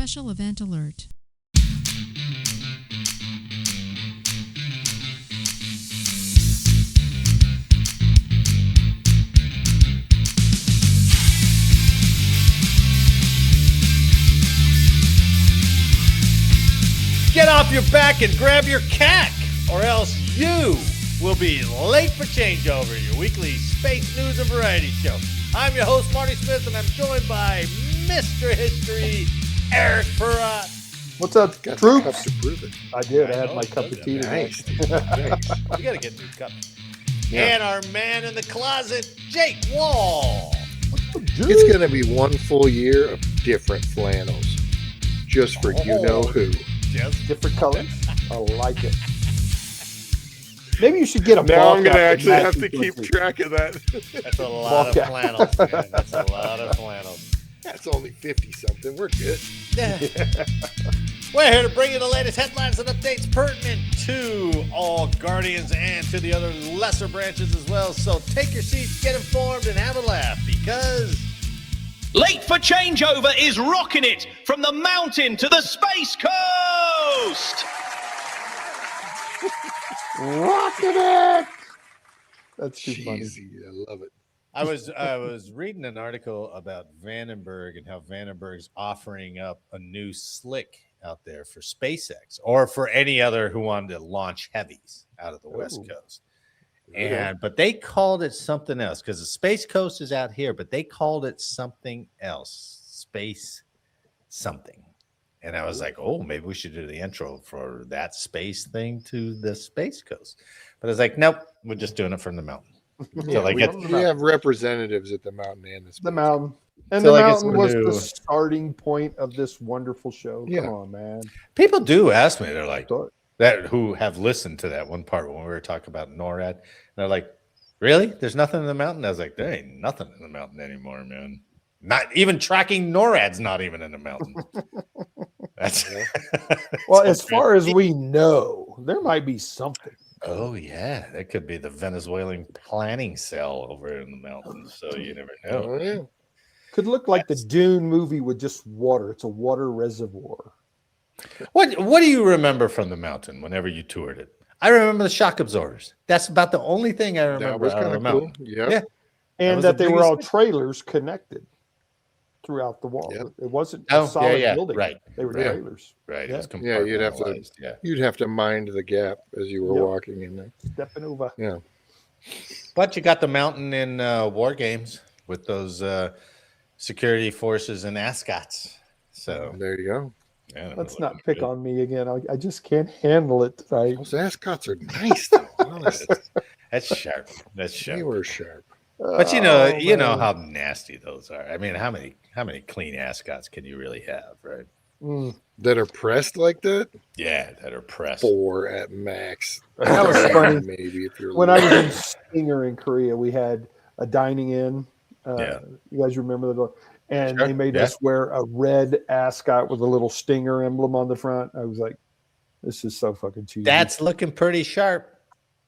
Special event alert. Get off your back and grab your cack, or else you will be late for changeover, your weekly space news and variety show. I'm your host, Marty Smith, and I'm joined by Mr. History, Eric Perrott. What's up, Got troops? cups to prove it. I did. I had my cup of tea today. Nice. Nice. We got to get new cups. Yeah. And our man in the closet, Jake Wall. It's going to be one full year of different flannels, just for you know who. Just Different colors. I like it. Maybe you should get a Now I'm bulk going to out actually that have to matches keep with track of that. That's a lot of Bulk out. flannels, man. That's a lot of flannels. That's only 50 something. We're good. Yeah. We're here to bring you the latest headlines and updates pertinent to all Guardians and to the other lesser branches as well. So take your seats, get informed, and have a laugh because Late for Changeover is rocking it from the mountain to the space coast. Rocking it. That's too funny. Cheesy. I love it. I was reading an article about Vandenberg and how Vandenberg's offering up a new slick out there for SpaceX or for any other who wanted to launch heavies out of the West Coast. But they called it something else because the Space Coast is out here, but they called it something else, space something. And I was like, oh, maybe we should do the intro for that space thing to the Space Coast. But I was like, nope, we're just doing it from the mountain. Yeah, like we, it's- we have representatives at the mountain and the The space. mountain. And So the like it's mountain was new. the starting point of this wonderful show. Yeah. Come on, man. People do ask me, they're like, Start. that who have listened to that one part when we were talking about NORAD. And they're like, really? There's nothing in the mountain? I was like, there ain't nothing in the mountain anymore, man. Not even tracking NORAD's not even in the mountain. That's Well, as far as we know, there might be something. oh yeah, that could be the Venezuelan planning cell over in the mountains. So you never know. Oh, yeah. Could look like the Dune movie with just water. It's a water reservoir. What do you remember from the mountain whenever you toured it? I remember the shock absorbers. That's about the only thing I That remember was out of kind the of cool. mountain. Yep. Yeah. And was that the they were biggest all thing. trailers connected throughout the wall. Yep. It wasn't Oh, a solid yeah, building. right, They were right. trailers. Right. Yeah. It was Yeah, you'd have to- compartmentalized, yeah. You'd have to mind the gap as you were Yep. walking in there. Stepping over. Yeah. But you got the mountain in war games with those security forces and ascots. So There you go. yeah, that Let's was not looking pick good. on me again. I just can't handle it. Right? Those ascots are nice, though. Honestly. That's sharp. That's They sharp. were sharp. But you know man. how nasty those are. I mean, how many clean ascots can you really have, right? Mm. That are pressed like that? Yeah, that are pressed. 4 at max. That was funny. Maybe if you're When I was lucky. in Stinger in Korea, we had a dining in. Yeah. You guys remember the? And Sure, they made yeah. us wear a red ascot with a little Stinger emblem on the front. I was like, this is so fucking cheesy. That's looking pretty sharp.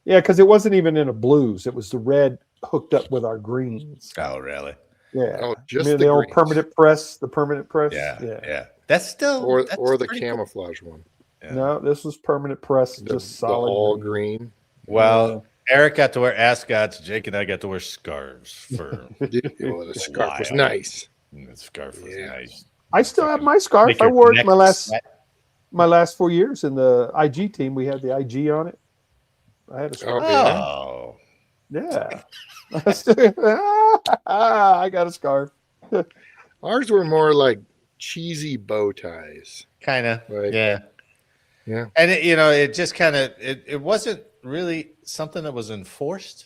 Yeah, because it wasn't even in a blues. It was the red hooked up with our greens. Oh, really? Yeah. Oh, just I mean, the the old greens. permanent press. The permanent press. Yeah. That's still Or that's the pretty cool. camouflage one. Yeah. No, this was permanent press. The, Just the solid. all green. green. Well, Eric got to wear ascots. Jake and I got to wear scarves for Oh, the scarf was Wild. nice. the scarf was Yeah. nice. I still have my scarf. Make I your wore it neck my last sweat. 4 years in the IG team. We had the IG on it. I had a scarf. Oh, Yeah. I got a scarf. Ours were more like cheesy bow ties. kind of. Like- Yeah. Yeah. And it just kind of it wasn't really something that was enforced.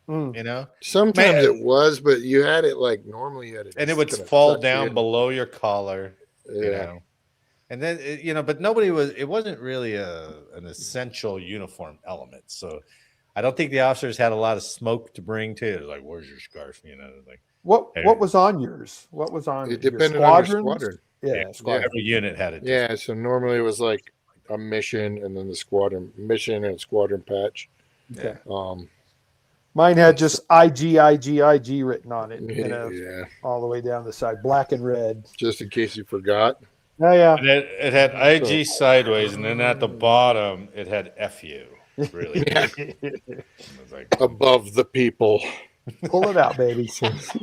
Mm. Sometimes Man. it was, but you had it like normally you had it. And it just would kinda fall tuck down in. below your collar. Yeah. You know. And then but it wasn't really an essential uniform element. So I don't think the officers had a lot of smoke to bring to it. Like, where's your scarf? Like What was on yours? What was on It your depended on your squadrons? squadron. Yeah, squadron. every unit had it. Yeah, so normally it was like a mission and then the squadron mission and squadron patch. Okay. Um, Mine had just IG written on it, yeah, all the way down the side, black and red. just in case you forgot. Oh, yeah. And it had IG sideways, and then at the bottom it had FU. Really, it was like, Above the people. Pull it out, baby. That's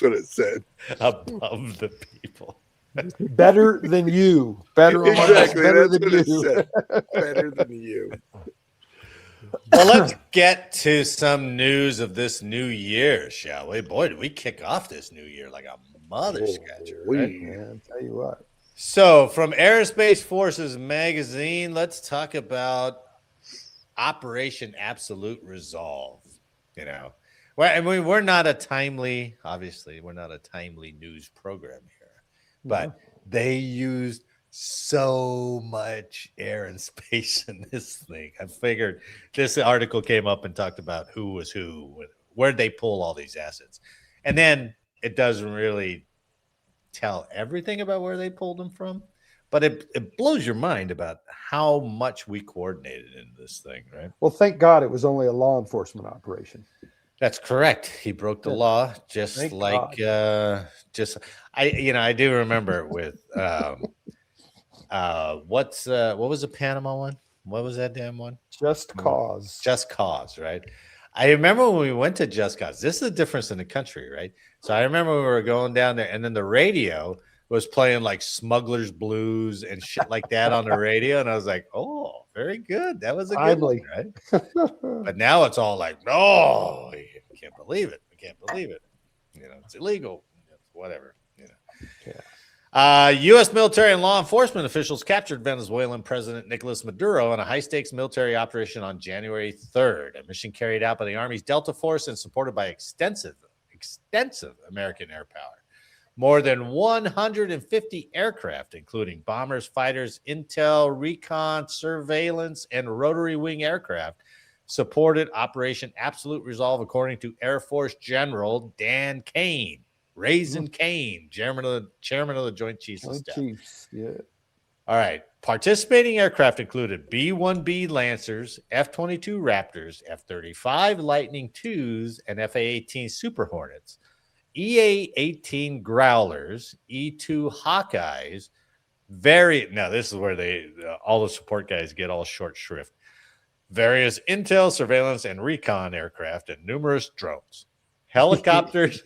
what it said. above the people. Better than you. Better on my list. Exactly. Better That's than what you. it said. Better than you. Well, let's get to some news of this new year, shall we? Boy, did we kick off this new year like a mother scratcher, right? Yeah, I'll tell you what. So, from Aerospace Forces magazine, let's talk about Operation Absolute Resolve. You know, well, I mean, we're not a timely news program here, but they used so much air and space in this thing. I figured this article came up and talked about who was who, where'd they pull all these assets, and then it doesn't really tell everything about where they pulled them from, but it blows your mind about how much we coordinated in this thing, right? Well, thank God it was only a law enforcement operation. That's correct. He broke the law, just Thank like God. I do remember with what was the Panama one? What was that damn one? Just cause. Just Cause, right? I remember when we went to Just Cause. This is the difference in the country, right? So I remember we were going down there, and then the radio was playing like Smuggler's Blues and shit like that on the radio, and I was like, "Oh, very good. That was a good one, right?" But now it's all like, "No, I can't believe it. I can't believe it. You know, it's illegal. Whatever." You know. Yeah. U.S. military and law enforcement officials captured Venezuelan President Nicolás Maduro in a high-stakes military operation on January 3rd, a mission carried out by the Army's Delta Force and supported by extensive American air power. More than 150 aircraft, including bombers, fighters, intel, recon, surveillance, and rotary wing aircraft, supported Operation Absolute Resolve, according to Air Force General Dan Kane. Raisin Kane, chairman of the Joint Chiefs of Staff. Yeah. All right. Participating aircraft included B-1B Lancers, F-22 Raptors, F-35 Lightning IIs, and FA-18 Super Hornets, EA-18 Growlers, E-2 Hawkeyes. Now this is where all the support guys get all short shrift. Various intel, surveillance, and recon aircraft, and numerous drones. Helicopters.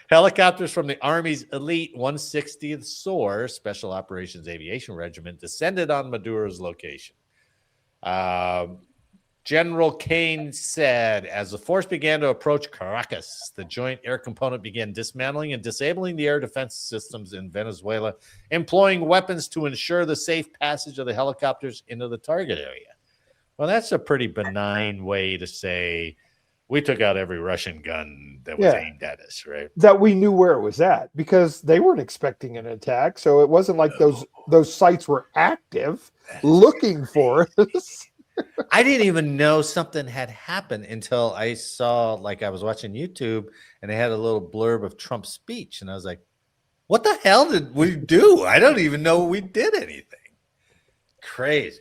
Helicopters from the Army's elite 160th SOAR Special Operations Aviation Regiment descended on Maduro's location. General Kane said, as the force began to approach Caracas, the joint air component began dismantling and disabling the air defense systems in Venezuela, employing weapons to ensure the safe passage of the helicopters into the target area. Well, that's a pretty benign way to say we took out every Russian gun that was aimed at us, right? That we knew where it was at, because they weren't expecting an attack. So it wasn't like those sites were active looking for us. I didn't even know something had happened until I saw, like, I was watching YouTube and they had a little blurb of Trump's speech. And I was like, what the hell did we do? I don't even know we did anything. Crazy.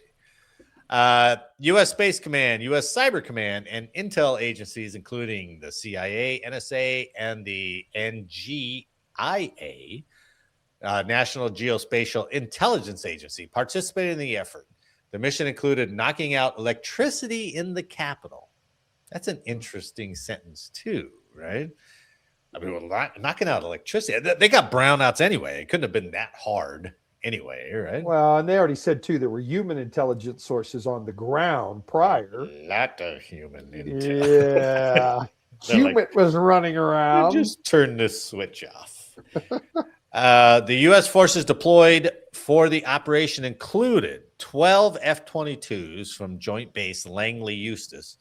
U.S. Space Command, U.S. Cyber Command, and intel agencies, including the CIA, NSA, and the NGIA, National Geospatial Intelligence Agency, participated in the effort. The mission included knocking out electricity in the capital. That's an interesting sentence, too, right? I mean, knocking out electricity. They got brownouts anyway. It couldn't have been that hard anyway, right? Well, and they already said, too, there were human intelligence sources on the ground prior. A lot of human intelligence. Yeah. Human was running around. Just turn this switch off. The U.S. forces deployed for the operation included 12 F-22s from Joint Base Langley Eustis.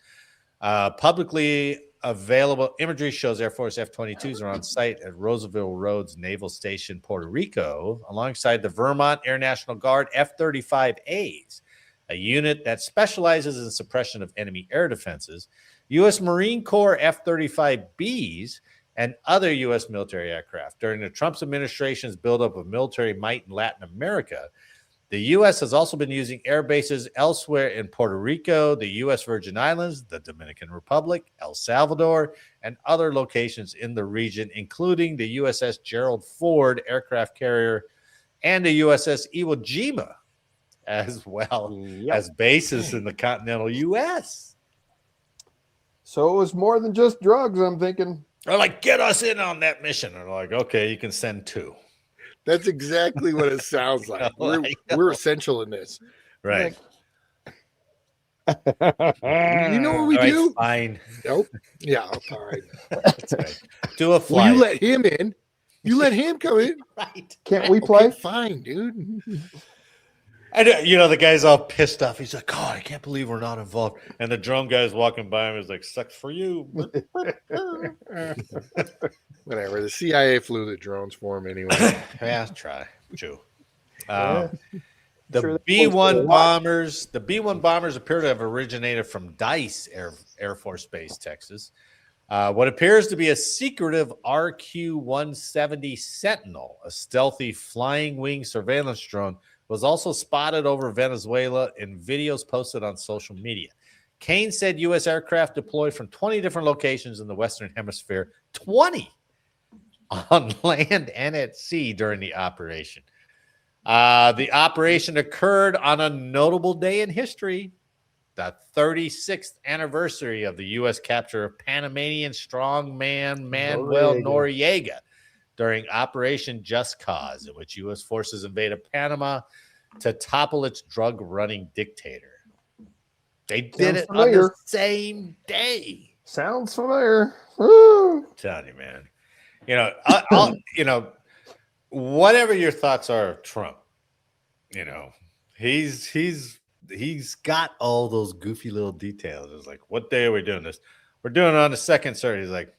Publicly available imagery shows Air Force F-22s are on site at Roosevelt Roads Naval Station, Puerto Rico, alongside the Vermont Air National Guard F-35As, a unit that specializes in suppression of enemy air defenses, U.S. Marine Corps F-35Bs, and other U.S. military aircraft. During the Trump administration's buildup of military might in Latin America, The U.S. has also been using air bases elsewhere in Puerto Rico, the U.S. Virgin Islands, the Dominican Republic, El Salvador, and other locations in the region, including the USS Gerald Ford aircraft carrier and the USS Iwo Jima, as well as bases in the continental U.S. So it was more than just drugs, I'm thinking. They're like, get us in on that mission. And they're like, okay, you can send 2. That's exactly what it sounds like. We're essential in this. Right. You know what we All right, do? fine. Nope. Yeah, all right. That's right. Do a Well, flight. you let him in. You let him come in. Right. Can't we play? Okay, fine, dude. And, the guy's all pissed off. He's like, oh, I can't believe we're not involved. And the drum guy's walking by him. He's like, sucks for you. Whatever. The CIA flew the drones for him anyway. Yeah, try. True. Yeah. The Sure, B-1 bombers, appear to have originated from Dice Air Force Base, Texas. What appears to be a secretive RQ-170 Sentinel, a stealthy flying wing surveillance drone, was also spotted over Venezuela in videos posted on social media. Kane said U.S. aircraft deployed from 20 different locations in the Western Hemisphere, 20 on land and at sea during the operation. The operation occurred on a notable day in history, the 36th anniversary of the U.S. capture of Panamanian strongman Manuel Noriega during Operation Just Cause, in which U.S. forces invaded Panama to topple its drug-running dictator. They did it on the same day. Sounds familiar. Woo. I'm telling you, man. I'll whatever your thoughts are of Trump, he's got all those goofy little details. It's like, what day are we doing this? We're doing it on the 2nd, sir. He's like,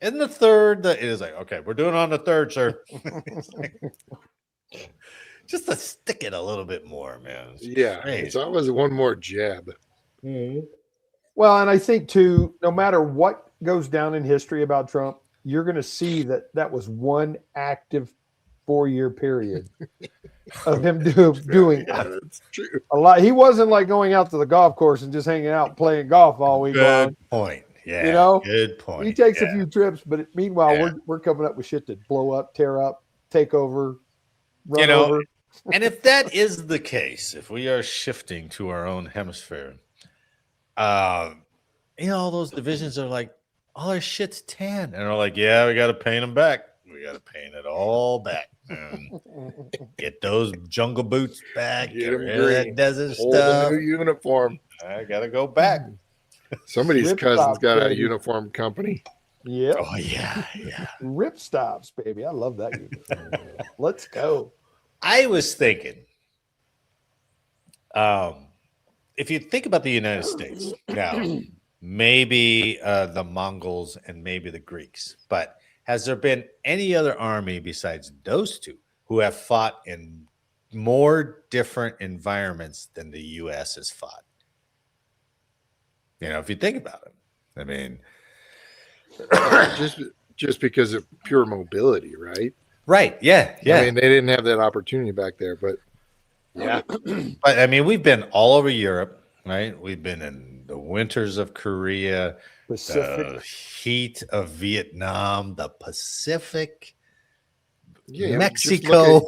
in the 3rd. It is like, okay, we're doing it on the 3rd, sir. Just to stick it a little bit more, man. It's always one more jab. Mm-hmm. Well, and I think too, no matter what goes down in history about Trump, you're going to see that was one active 4-year period of him doing That's true. a lot. He wasn't like going out to the golf course and just hanging out and playing golf all week long. Good point. Yeah. Good point. He takes a few trips, but meanwhile, we're coming up with shit to blow up, tear up, take over, run over. And if that is the case, if we are shifting to our own hemisphere, all those divisions are like, all our shit's tan. And they're like, yeah, we got to paint them back. We got to paint it all back. Get those jungle boots back. Get rid of that desert stuff. New uniform. I got to go back. Somebody's cousin's got a uniform company. Yeah. Oh, yeah. Rip stops, baby. I love that uniform. Let's go. I was thinking, if you think about the United States now, maybe the Mongols and maybe the Greeks, but has there been any other army besides those two who have fought in more different environments than the U.S. has fought? If you think about it, I mean, just because of pure mobility, right? Right. Yeah. I mean, they didn't have that opportunity back there, but yeah. But I mean, we've been all over Europe, right? We've been in the winters of Korea, Pacific. the heat of Vietnam, the Pacific, Yeah, Mexico,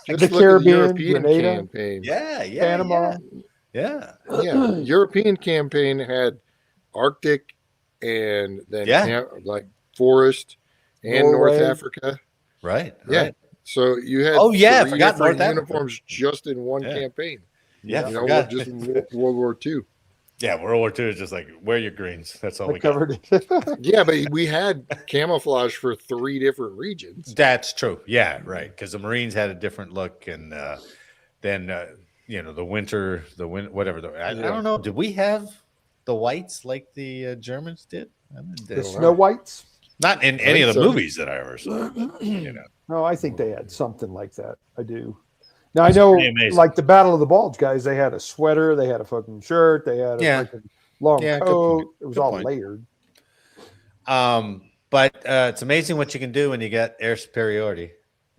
The Caribbean, Grenada, campaign. Panama. Yeah. European campaign had Arctic and then like forest and Norway. North Africa. Right. Yeah. Right. So you had I three forgot different North Africa. uniforms just in one campaign. Yeah. You know, just in World War II. Yeah. World War II is just like, wear your greens. That's all I we got. covered it. Yeah, but we had camouflage for 3 different regions. That's true. Yeah. Right. Because the Marines had a different look. And then, the winter, whatever. I don't know. Did we have the whites like the Germans did? The Snow Whites? Not in any of the movies that I ever saw. No, I think they had something like that. I do. Now I know, like the Battle of the Bulge guys, they had a sweater, they had a fucking shirt, they had a freaking long coat. It was all layered. But it's amazing what you can do when you get air superiority.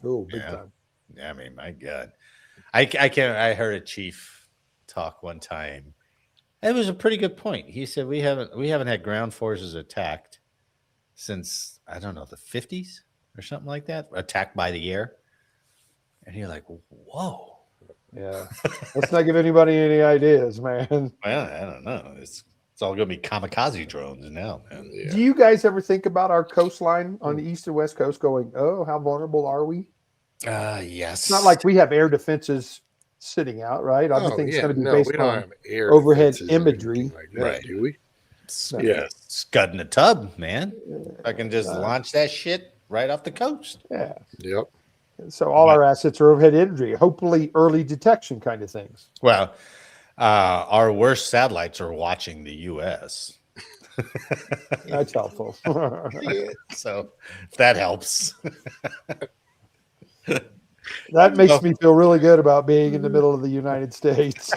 Oh, big time. Yeah, I mean, my God. I can't. I heard a chief talk one time. It was a pretty good point. He said we haven't had ground forces attacked since, I don't know, the 50s or something like that. Attacked by the air. And you're like, whoa. Yeah. Let's not give anybody any ideas, man. Well, I don't know. It's all going to be kamikaze drones now, man. Yeah. Do you guys ever think about our coastline on the east and west coast going, oh, how vulnerable are we? Yes. It's not like we have air defenses sitting out, right? Everything's going to be based we don't on have air overhead defenses or imagery. anything like that, Right. do we? Yeah. Scud in a tub, man. I can just launch that shit right off the coast. Yeah. Yep. So all our assets are overhead imagery, hopefully early detection kind of things. Well, our worst satellites are watching the U.S. That's helpful. So if that helps. That makes me feel really good about being in the middle of the United States.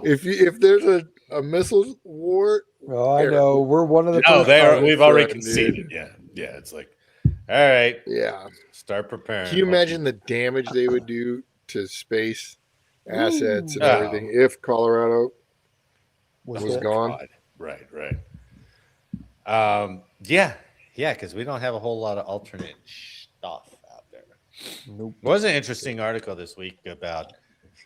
If there's a missile war, Oh, I know. We're one of the No, first targets. we've already threatened, conceded. Yeah. Yeah. It's like, all right, yeah. start preparing. Can you imagine the damage they would do to space assets and Oh. everything if Colorado Was was it? gone? God. Right. Yeah, because we don't have a whole lot of alternate stuff out there. Nope. There was an interesting article this week about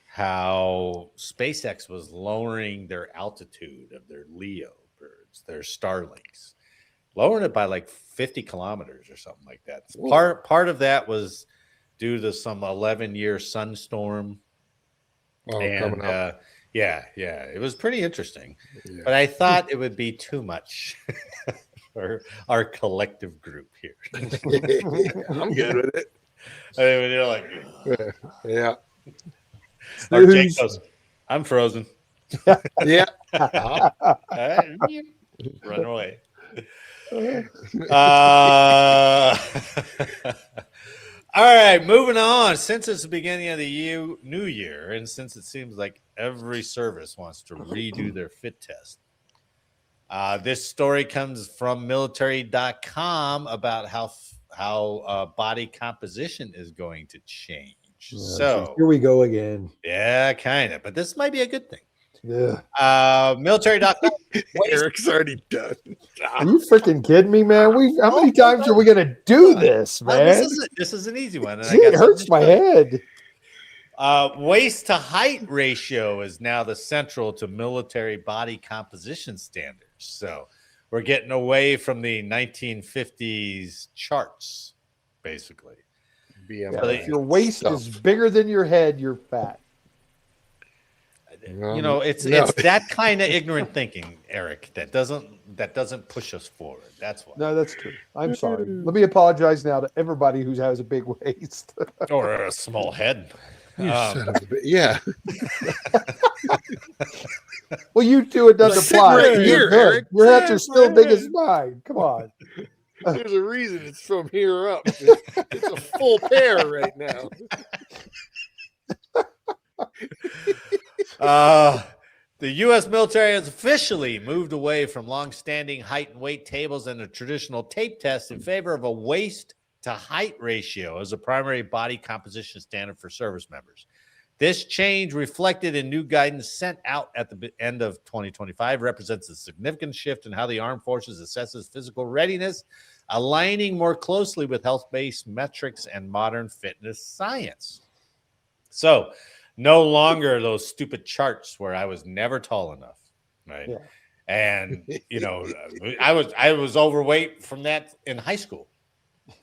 how SpaceX was lowering their altitude of their LEO birds, their Starlinks, lowering it by like 50 kilometers or something like that. Whoa. Part of that was due to some 11-year sunstorm. Coming up. Yeah, it was pretty interesting. Yeah. But I thought it would be too much for our collective group here. I'm good with it. I mean, you're like, Yeah. or Jake goes, I'm frozen. Yeah. Run away. All right, moving on. Since it's the beginning of the new year, and since it seems like every service wants to redo their fit test, this story comes from military.com about how body composition is going to change. So here we go again. yeah, kind of, but this might be a good thing. Yeah. Military.com. Eric's already done. Are you freaking kidding me, man? How many times are we going to do this, man? This is an easy one. And Gee, it hurts my head. Waist to height ratio is now the central to military body composition standards. So we're getting away from the 1950s charts, basically. BMI. Yeah, if your waist is bigger than your head, you're fat. You know, it's that kind of ignorant thinking, Eric, that doesn't push us forward. That's why. No, that's true. I'm sorry. Let me apologize now to everybody who has a big waist. Or a small head. You son of a bitch. Yeah. Well, you two, it doesn't Sit apply. right You're here, good. Eric. Your heads are Sit still right big here. as mine. Come on. There's a reason it's from here up. It's a full pair right now. The U.S. military has officially moved away from long-standing height and weight tables and a traditional tape test in favor of a waist to height ratio as a primary body composition standard for service members. This change, reflected in new guidance sent out at the end of 2025, represents a significant shift in how the armed forces assesses physical readiness, aligning more closely with health-based metrics and modern fitness science. So, no longer those stupid charts where I was never tall enough, right? Yeah. And you know, I was overweight from that in high school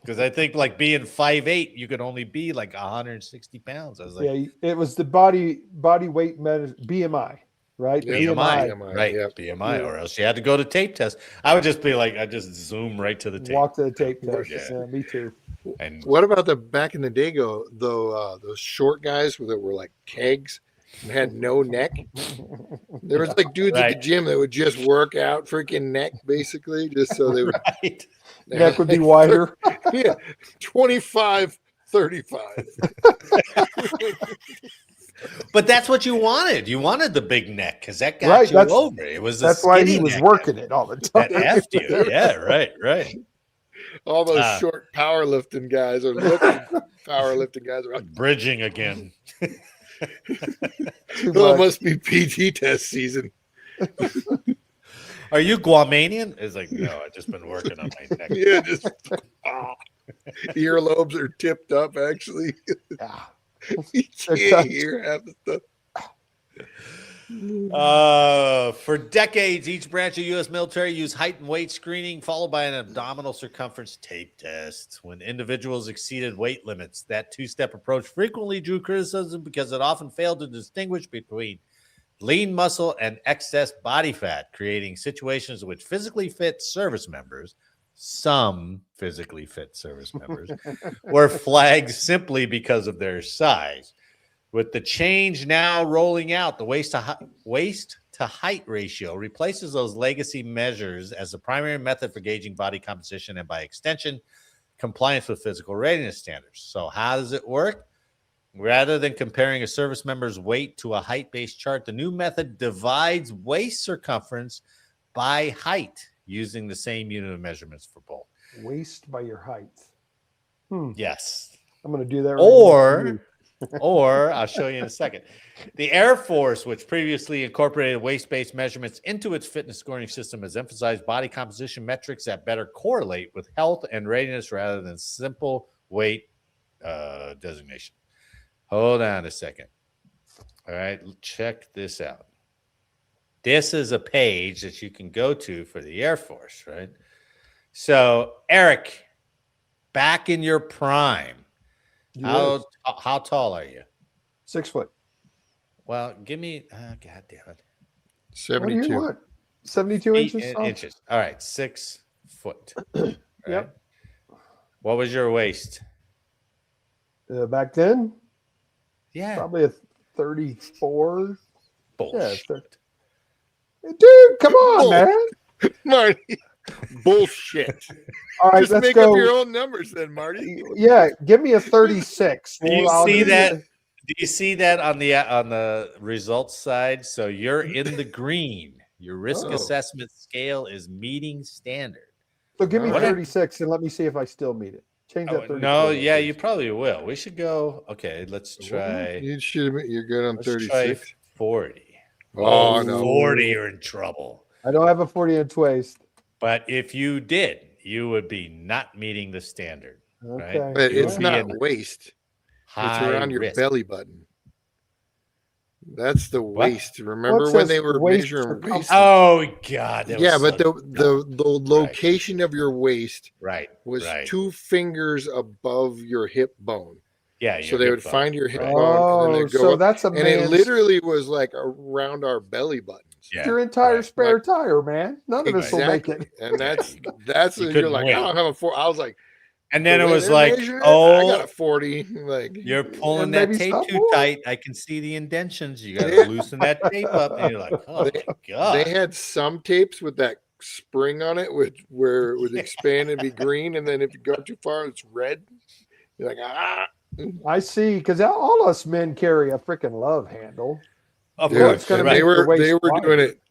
because I think like being 5'8", you could only be like 160 pounds. I was like, Yeah, it was the body weight BMI, right? Yeah, BMI, right? Yep. BMI, or else you had to go to tape test. I would just be like, I just zoom right to the tape. Walk to the tape test. Yeah. Yeah, me too. And What about the back in the day those short guys that were like kegs and had no neck? There was like dudes at the Right. gym that would just work out freaking neck basically just so they would right. Neck would be wider. yeah, 25, 35. But that's what you wanted. You wanted the big neck because that got Right, you that's- over. It was the That's why he skinny was neck working it all the that time. effed you. Yeah, right. All those Ah. short powerlifting guys are looking powerlifting guys are like, Bridging again. Too well, it much. must be PT test season. Are you Guamanian? It's like, no, I've just been working on my neck. Yeah, just earlobes are tipped up. Actually, Yeah. you can't hear half the stuff. For decades, each branch of U.S. military used height and weight screening, followed by an abdominal circumference tape test. When individuals exceeded weight limits, that two-step approach frequently drew criticism because it often failed to distinguish between lean muscle and excess body fat, creating situations in which physically fit service members, some physically fit service members, were flagged simply because of their size. With the change now rolling out, the waist to height ratio replaces those legacy measures as the primary method for gauging body composition and, by extension, compliance with physical readiness standards. So how does it work? Rather than comparing a service member's weight to a height-based chart, the new method divides waist circumference by height using the same unit of measurements for both. Waist by your height. Yes. I'm going to do that right now. Or I'll show you in a second. The Air Force, which previously incorporated waist-based measurements into its fitness scoring system, has emphasized body composition metrics that better correlate with health and readiness rather than simple weight designation. Hold on a second. All right, check this out. This is a page that you can go to for the Air Force, right? So, Eric, back in your prime, how tall are you? 6 foot. Well, give me, God damn it. 72. What do you want? 72 inches? Inches. All right, 6 foot. Right? Yep. What was your waist? Back then, Yeah. probably a 34. Bullshit. Yeah, dude, come on, man. Marty, bullshit. All right, Just let's make go. up your own numbers then, Marty. Yeah, give me a 36. Do you I'll see give that? you- Do you see that on the results side? So you're in the green. Your risk Oh. assessment scale is meeting standard. So give me What? 36 and let me see if I still meet it. Change that 34. No, yeah, you probably will. We should go. Okay, let's try. You should. You're good on Let's try 36. 40. Oh, no. 40, you're in trouble. I don't have a 40-inch waist. But if you did, you would be not meeting the standard. Okay. Right? But It it's would be not in waist. It's high around your risk. belly button. That's the waist. Remember What's when this they were waist measuring circumference? waist? Oh God! that Yeah, was but so the location of your waist right was right. 2 fingers above your hip bone. Yeah, So your they hip would bone. find your hip Right. bone and then Oh, they'd go so up. that's a And it man's literally was like around our belly buttons. Yeah, your entire right. spare Like- tire, man. None of us will make it. And that's You you're couldn't like, win. I don't have a 4. I was like, And then the it way was they're like, measuring it, I got a oh, 40. Like, you're pulling And that maybe tape some too more. tight. I can see the indentions. You got to loosen that tape up. And you're like, oh my God. they had some tapes with that spring on it, where it would expand and be green, and then if you go too far, it's red. You're like, ah. I see, because all us men carry a freaking love handle. Of Dude, course. it's gonna right. make they were your waist doing wider. it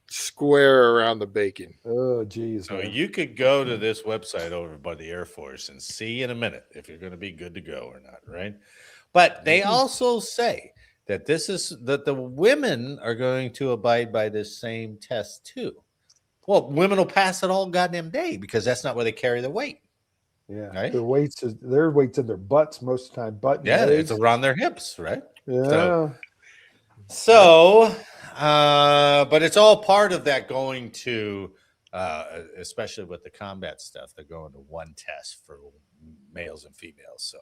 square around the bacon. Oh, geez. So man. you could go to this website over by the Air Force and see in a minute if you're going to be good to go or not, right? But they also say that that the women are going to abide by this same test too. Well, women will pass it all goddamn day because that's not where they carry the weight. Yeah, Right? their weights in their butts most of the time. Butt and Yeah, legs. it's around their hips, right? Yeah. So, but it's all part of that going to, especially with the combat stuff, they're going to one test for males and females. So,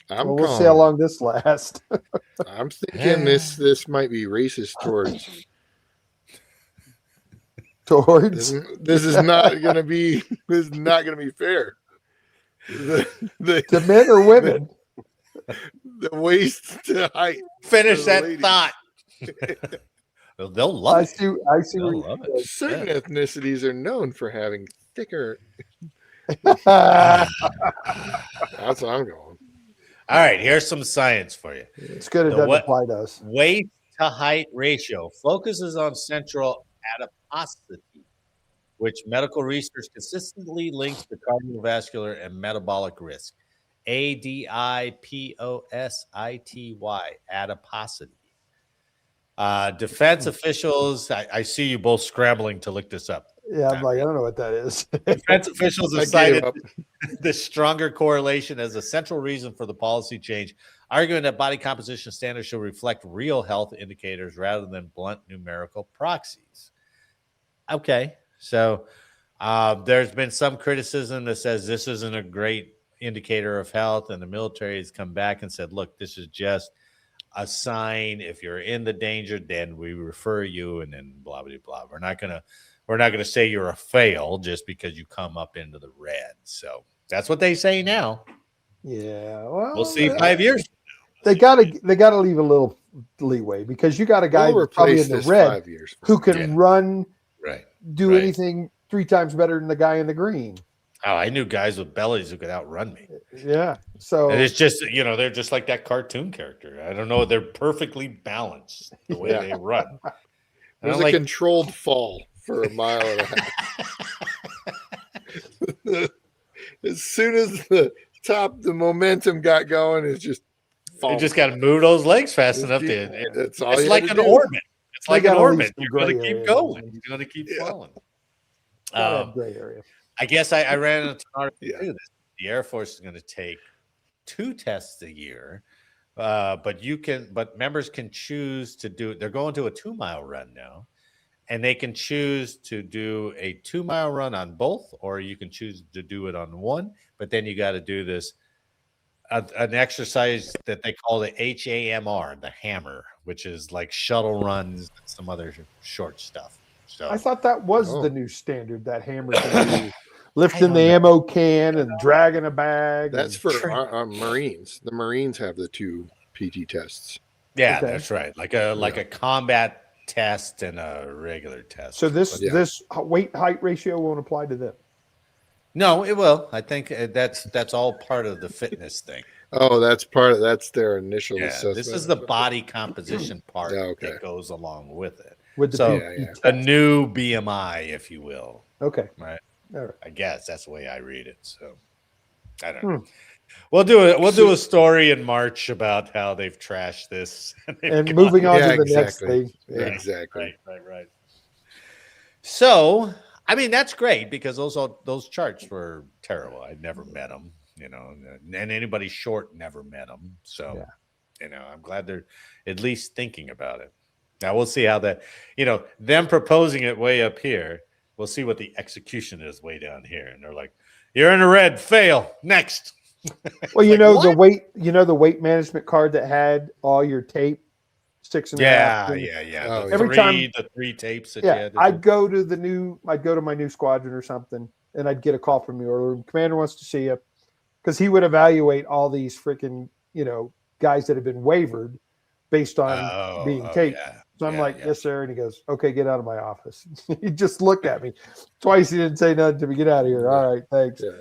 Well, we'll see how long this lasts. I'm thinking this might be racist towards. Towards This is not gonna be. This is not gonna be fair. to men or women. The waist to height. finish For the that ladies. thought. They'll love I it. see. They'll where love you're it. Certain Yeah. ethnicities are known for having thicker. going. That's what I'm going. All right, here's some science for you. It's good. It The doesn't what- apply to us. Waist to height ratio focuses on central adiposity, which medical research consistently links to cardiovascular and metabolic risk. adiposity, adiposity. Defense officials, I see you both scrambling to look this up. Yeah, I'm like, I don't know what that is. Defense officials have I gave cited up. the stronger correlation as a central reason for the policy change, arguing that body composition standards should reflect real health indicators rather than blunt numerical proxies. Okay, so there's been some criticism that says this isn't a great indicator of health, and the military has come back and said, look, this is just a sign. If you're in the danger, then we refer you, and then blah blah blah. We're not gonna say you're a fail just because you come up into the red. So that's what they say now. Yeah, well, We'll see 5 years. They gotta leave a little leeway, because you got a guy We'll probably replace in the this red 5 years. who can Yeah. run, Right. do Right. anything 3 times better than the guy in the green. Oh, I knew guys with bellies who could outrun me. Yeah. So And it's just, they're just like that cartoon character. I don't know. They're perfectly balanced the way Yeah. they run. It I was don't a controlled fall for a mile and a half. As soon as the momentum got going, it's just You just got to move those legs fast Just enough. That's all It's you like had an to do. orbit. It's They like an gotta leave orbit. some You're going to gray keep area. going. You're going to keep Yeah. falling. gotta have gray area. I guess I ran into an article Yeah. too. The Air Force is going to take 2 tests a year, but members can choose to do. They're going to a 2-mile run now, and they can choose to do a 2-mile run on both, or you can choose to do it on one. But then you got to do this an exercise that they call the HAMR, the hammer, which is like shuttle runs and some other short stuff. So I thought that was Oh. the new standard, that hammer thing. Lifting don't the know. ammo can and dragging a bag. That's and- for our Marines. The Marines have the 2 PT tests. yeah, Okay. that's right. Like a combat test and a regular test. So this Yeah. this weight height ratio won't apply to them. No, it will. I think that's all part of the fitness thing. Oh, that's their initial Yeah, assessment. this is the body composition part Yeah, okay. that goes along with it. With the So PT yeah. a new BMI, if you will. Okay. Right. All right. I guess that's the way I read it. So I don't Hmm. know. We'll do it. We'll do a story in March about how they've trashed this. they've And gone- moving on Yeah, to the next exactly. thing. Yeah. Exactly. Right. So, I mean, that's great because those charts were terrible. I'd never met them, and anybody short never met them. So, I'm glad they're at least thinking about it. Now we'll see how that, them proposing it way up here. We'll see what the execution is way down here. And they're like, you're in the red, fail, next. Well, Like, the weight management card that had all your tape, 6.5. Yeah. Oh, The Every three, time- the 3 tapes that you Yeah, had to I'd do. go to my new squadron or something, and I'd get a call from the order room. Commander wants to see you, because he would evaluate all these freaking guys that have been wavered based on being taped. Yeah. So I'm Yeah, like, yeah. yes, sir. And he goes, okay, get out of my office. He just looked at me twice. He didn't say nothing to me. Get out of here. All right, thanks. Yeah.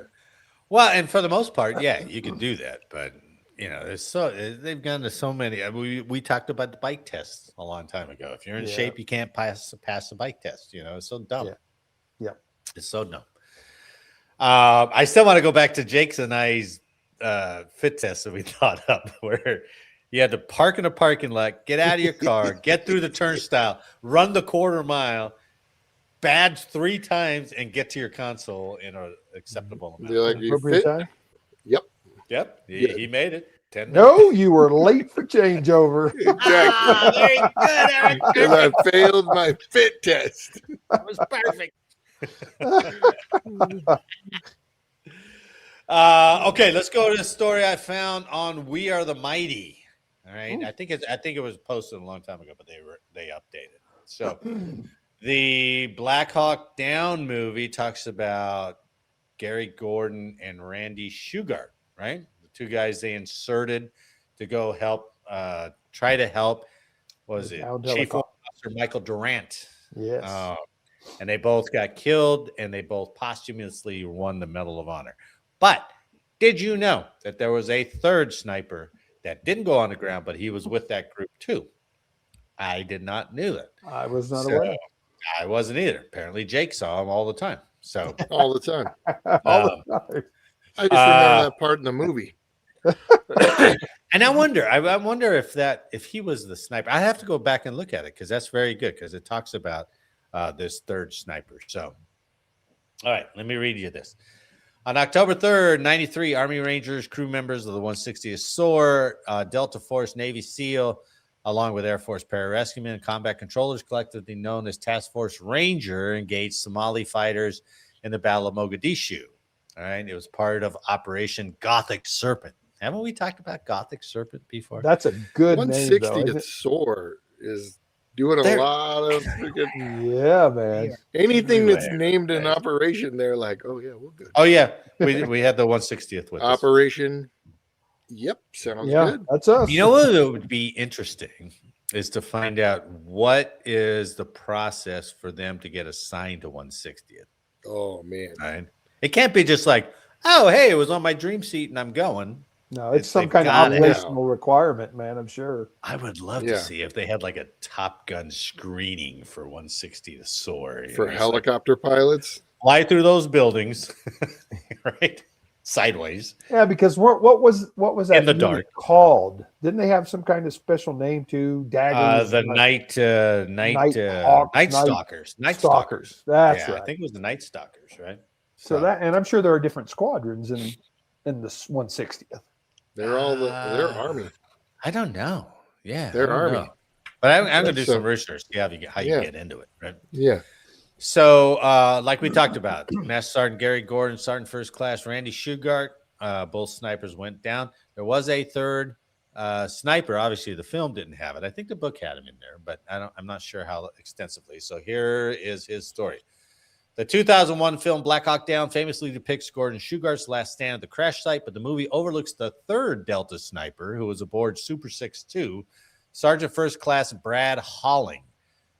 Well, and for the most part, yeah, you can do that. But they've gone to so many. We talked about the bike tests a long time ago. If you're in Yeah. shape, you can't pass the bike test. It's so dumb. Yeah. It's so dumb. I still want to go back to Jake's and I's fit test that we thought up, where you had to park in a parking lot, get out of your car, get through the turnstile, run the quarter mile, badge 3 times, and get to your console in an acceptable amount. You're like, you Appropriate fit? time? Yep, Yeah. he made it. 10 minutes. No, you were late for changeover. Exactly. Very good, Eric. Because I failed my fit test. That was perfect. Okay, let's go to the story I found on We Are the Mighty. All right, Ooh. I think it was posted a long time ago, but they updated it. So the Black Hawk Down movie talks about Gary Gordon and Randy Shugart, right? The 2 guys they inserted to go help, try to help. What was it? Downed Chief helicopter. Officer Michael Durant. Yes. And they both got killed, and they both posthumously won the Medal of Honor. But did you know that there was a 3rd sniper that didn't go on the ground, but he was with that group too? I did not know that. I was not So, aware. I wasn't either. Apparently, Jake saw him all the time. So All the time. All the time. I just remember that part in the movie. And I wonder if he was the sniper. I have to go back and look at it because that's very good because it talks about this third sniper. So, all right, let me read you this. On October 3rd, 93, Army Rangers, crew members of the 160th SOAR, Delta Force, Navy SEAL, along with Air Force pararescuemen and combat controllers, collectively known as Task Force Ranger, engaged Somali fighters in the Battle of Mogadishu. All right, it was part of Operation Gothic Serpent. Haven't we talked about Gothic Serpent before? That's a good name, though. 160th SOAR is doing They're- a lot of freaking Yeah, man. anything that's everywhere, named an guys. operation. They're like, oh yeah, we're good. Oh, yeah. We had the 160th with us. Operation. Yep, sounds Yeah, good. that's us. You know what would be interesting is to find out what is the process for them to get assigned to 160th. Oh man, Right? It can't be just like, oh, hey, it was on my dream seat and I'm going. No, it's some They've kind of got it. operational requirement, man. I'm sure. I would love Yeah. to see if they had like a Top Gun screening for 160th SOAR. for It's like, helicopter pilots. fly through those buildings, right? Sideways. Yeah, because what was that In the unit dark. called? Didn't they have some kind of special name too? Daggers. The Night night Hawks, night Night stalkers. Night Stalkers. stalkers. That's Yeah, right. I think it was the night stalkers, right? So that, and I'm sure there are different squadrons in the 160th. They're all they're army. I don't know. Yeah, They're I don't Army. know. But I'm going to do So- some research. See how you Yeah. get into it, right? Yeah, So, like we talked about, Master Sergeant Gary Gordon, Sergeant First Class Randy Shugart, both snipers went down. There was a third sniper. Obviously, the film didn't have it. I think the book had him in there, but I'm not sure how extensively. So here is his story. The 2001 film Black Hawk Down famously depicts Gordon Shugart's last stand at the crash site, but the movie overlooks the third Delta sniper who was aboard Super 6-2, Sergeant First Class Brad Holling.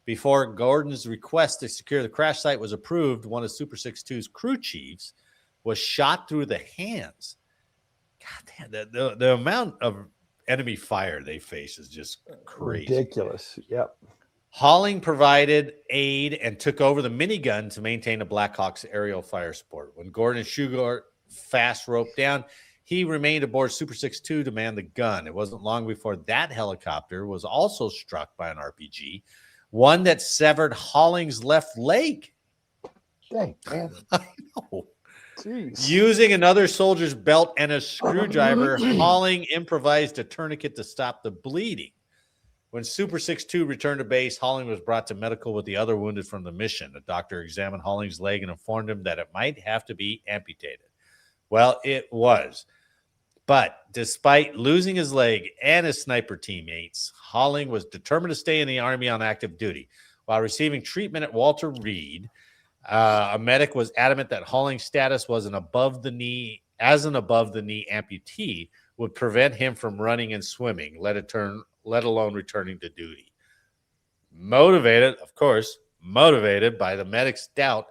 Before Gordon's request to secure the crash site was approved, one of Super 6-2's crew chiefs was shot through the hands. God damn, the amount of enemy fire they face is just crazy. Ridiculous. Yep. Holling provided aid and took over the minigun to maintain the Black Hawk's aerial fire support. When Gordon and Shugart fast roped down, he remained aboard Super 6-2 to man the gun. It wasn't long before that helicopter was also struck by an RPG, one that severed Holling's left leg. Dang, man. I know. Jeez. Using another soldier's belt and a screwdriver, Holling improvised a tourniquet to stop the bleeding. When Super 6-2 returned to base, Holling was brought to medical with the other wounded from the mission. A doctor examined Holling's leg and informed him that it might have to be amputated. Well, it was. But despite losing his leg and his sniper teammates, Holling was determined to stay in the Army on active duty. While receiving treatment at Walter Reed, a medic was adamant that Holling's status was an above-the-knee amputee would prevent him from running and swimming, let alone returning to duty. Motivated by the medic's doubt,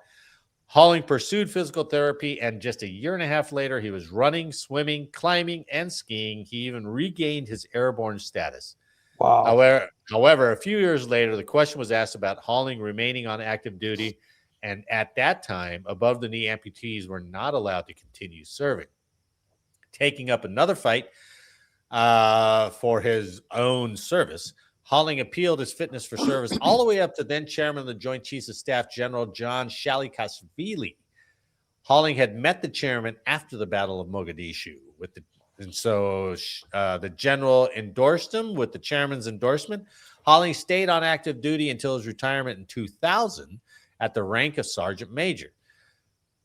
Holling pursued physical therapy, and just a year and a half later, he was running, swimming, climbing, and skiing. He even regained his airborne status. Wow. However, a few years later, the question was asked about Holling remaining on active duty, and at that time, above-the-knee amputees were not allowed to continue serving. Taking up another fight for his own service, Holling appealed his fitness for service all the way up to then chairman of the Joint Chiefs of Staff, General John Shalikashvili. Holling had met the chairman after the Battle of Mogadishu, the general endorsed him with the chairman's endorsement. Holling stayed on active duty until his retirement in 2000 at the rank of sergeant major.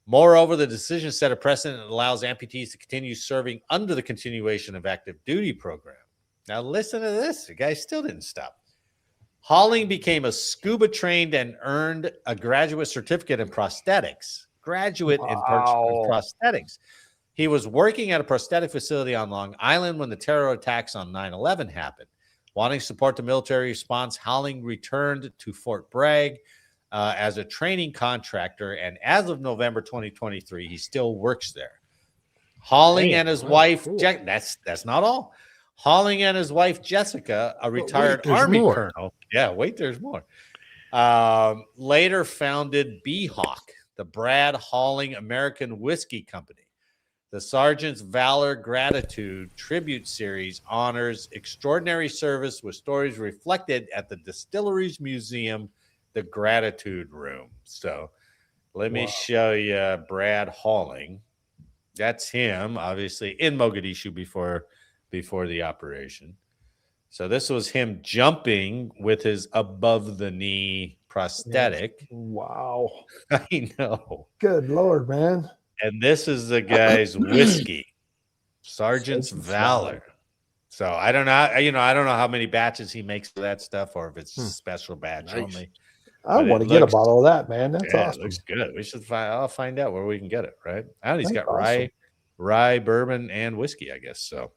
Moreover, the decision set a precedent that allows amputees to continue serving under the continuation of active duty program. Now listen to this. The guy still didn't stop. Holling became a scuba trained and earned a graduate certificate in prosthetics. In prosthetics. He was working at a prosthetic facility on Long Island when the terror attacks on 9/11 happened. Wanting to support the military response, Holling returned to Fort Bragg as a training contractor, and as of November 2023, he still works there. Holling and his wife, cool. That's not all. Holling and his wife, Jessica, a retired there's Army more. colonel. Yeah, wait, there's more. Later founded B-Hawk, the Brad Holling American Whiskey Company. The Sergeant's Valor Gratitude Tribute Series honors extraordinary service with stories reflected at the Distilleries Museum, the Gratitude Room. So let me show you Brad Halling. That's him, obviously, in Mogadishu before the operation. So this was him jumping with his above-the-knee prosthetic. Wow. I know. Good Lord, man. And this is the guy's whiskey, Sergeant's Valor. So I don't know, I don't know how many batches he makes of that stuff, or if it's a special batch only. I want to get a bottle of that, man. That's awesome. It looks good. We should I'll find out where we can get it. Right? And he's got awesome. rye, bourbon, and whiskey, I guess. So,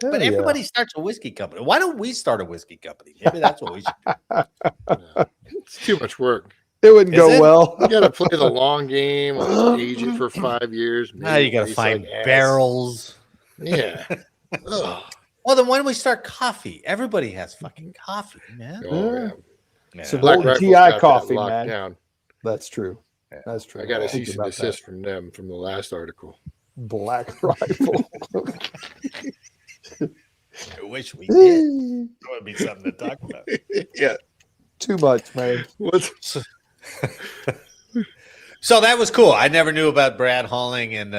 Hell but everybody starts a whiskey company. Why don't we start a whiskey company? Maybe that's what we should do. It's too much work. It wouldn't go well. You got to play the long game, age it for 5 years. Now you got to find barrels. Yeah. Well, then why don't we start coffee? Everybody has fucking coffee, man. Some Black old Rifle's GI got that coffee, locked man. down. That's true. That's true. I got a Think cease and about desist that. from them from the last article. Black Rifle. I wish we did. That would be something to talk about. Yeah. Too much, man. So that was cool. I never knew about Brad Halling, and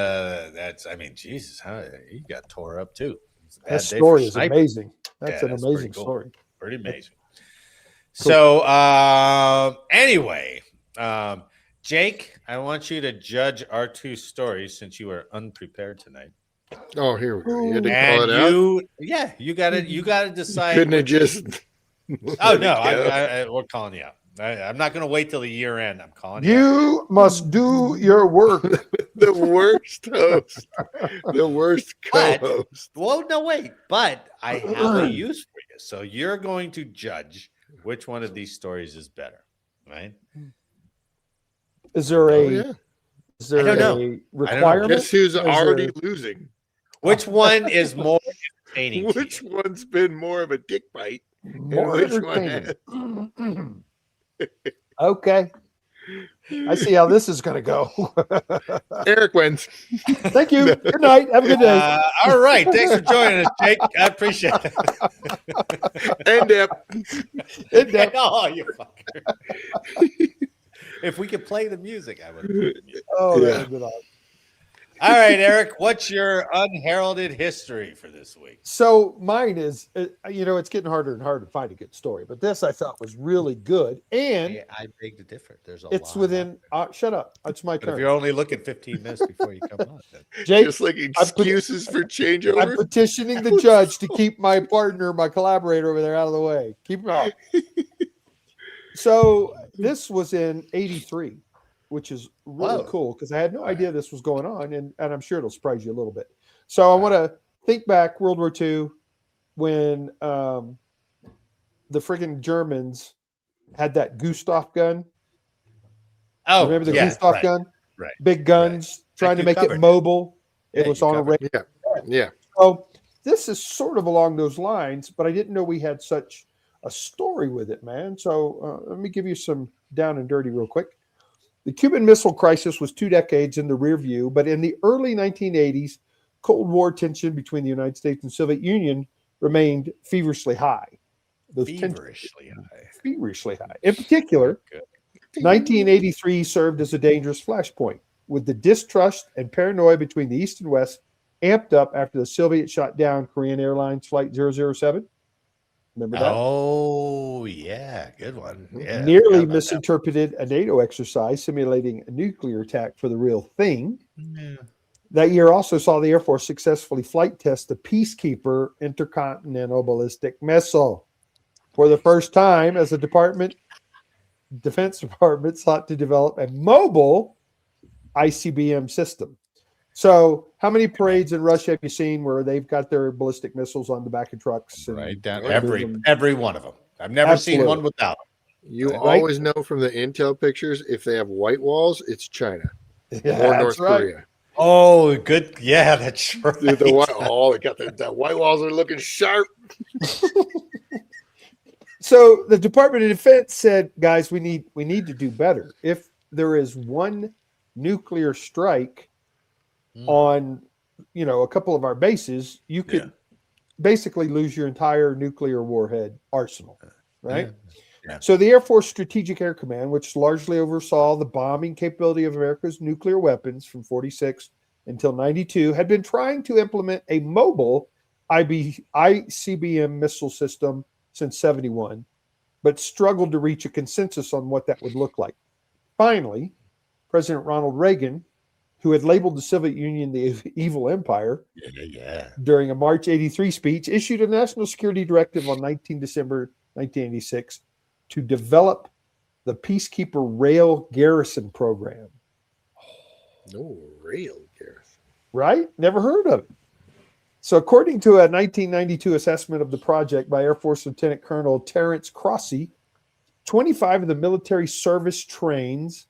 Jesus, he got tore up too. That story is amazing. That's an amazing cool. story. Pretty amazing. Cool. So anyway, Jake, I want you to judge our two stories since you were unprepared tonight. Oh, here we go. You had to call it out. You got to decide. Couldn't have just. Oh no, we're calling you out. I'm not going to wait till the year end. I'm calling you. You must do your work. The worst host. The worst co-host. Well, no, wait. But I have a use for you. So you're going to judge which one of these stories is better, right? Is there a I don't know. requirement? Guess who's already losing? Which one is more entertaining? Which one's been more of a dick bite? More Which one entertaining. Okay. I see how this is going to go. Eric wins. Thank you. Good night. Have a good day. All right. Thanks for joining us, Jake. I appreciate it. End up. Oh, you fucker. If we could play the music, I would. Oh, that would be awesome. All right, Eric, what's your unheralded history for this week? So mine is, it's getting harder and harder to find a good story, but this I thought was really good. And I beg to differ. There's it's within, shut up. It's my But turn. if you're only looking 15 minutes before you come on, then. Jake, Just like excuses for I'm changeover. petitioning the judge to keep my partner, my collaborator over there out of the way. Keep him off. So this was in 83, which is really cool because I had no idea this was going on, and I'm sure it'll surprise you a little bit. So I want to think back World War II when the friggin' Germans had that Gustav gun. Oh, remember the Gustav gun? Right. Big guns, trying to make it mobile. It was on a radar. Yeah. So this is sort of along those lines, but I didn't know we had such a story with it, man. So let me give you some down and dirty real quick. The Cuban Missile Crisis was 2 decades in the rear view, but in the early 1980s, Cold War tension between the United States and Soviet Union remained feverishly high. Feverishly high. In particular, 1983 served as a dangerous flashpoint, with the distrust and paranoia between the East and West amped up after the Soviets shot down Korean Airlines Flight 007. Remember that? Oh, yeah. Good one. Yeah, nearly misinterpreted a NATO exercise simulating a nuclear attack for the real thing. Yeah. That year also saw the Air Force successfully flight test the Peacekeeper intercontinental ballistic missile. For the first time, as a Defense Department sought to develop a mobile ICBM system. So how many parades in Russia have you seen where they've got their ballistic missiles on the back of trucks? And right down every one of them. I've never seen one without them. You always know from the intel pictures, if they have white walls, it's China or North Korea. Oh, good. Yeah, that's right. Dude, they got the white walls are looking sharp. So the Department of Defense said, guys, we need to do better. If there is one nuclear strike on, a couple of our bases, you could basically lose your entire nuclear warhead arsenal, right? Yeah. So the Air Force Strategic Air Command, which largely oversaw the bombing capability of America's nuclear weapons from 46 until 92, had been trying to implement a mobile ICBM missile system since 71, but struggled to reach a consensus on what that would look like. Finally, President Ronald Reagan, who had labeled the Soviet Union the evil empire during a March 83 speech, issued a national security directive on 19 December 1986 to develop the Peacekeeper Rail Garrison program. No, rail garrison. Right? Never heard of it. So according to a 1992 assessment of the project by Air Force Lieutenant Colonel Terrence Crossy, 25 of the military service trains